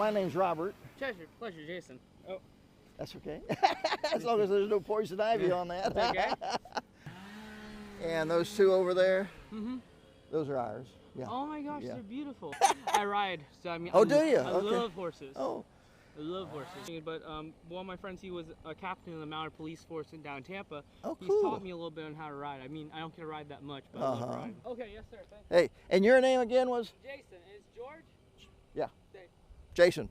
my name's Robert. Pleasure, Jason. Oh, That's okay. As long as there's no poison ivy on that. okay. And those two over there, those are ours. Yeah. Oh my gosh, Yeah. they're beautiful. I ride, so I mean. Oh, do you? I Okay. love horses. Oh, I love horses. But one of my friends, he was a captain in the mounted police force in down Tampa. Oh, He's cool. taught me a little bit on how to ride. I mean, I don't get to ride that much, but I love riding. Okay, yes sir. Thank you. hey, and your name again was? Jason, is George? Yeah. Thanks. Jason.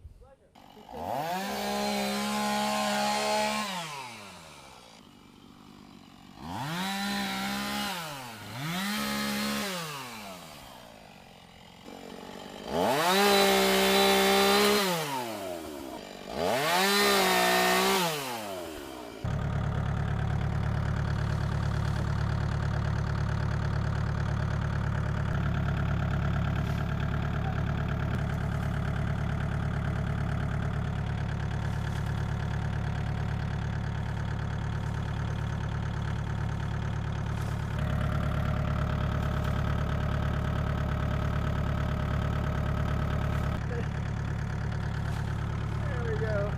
There we go.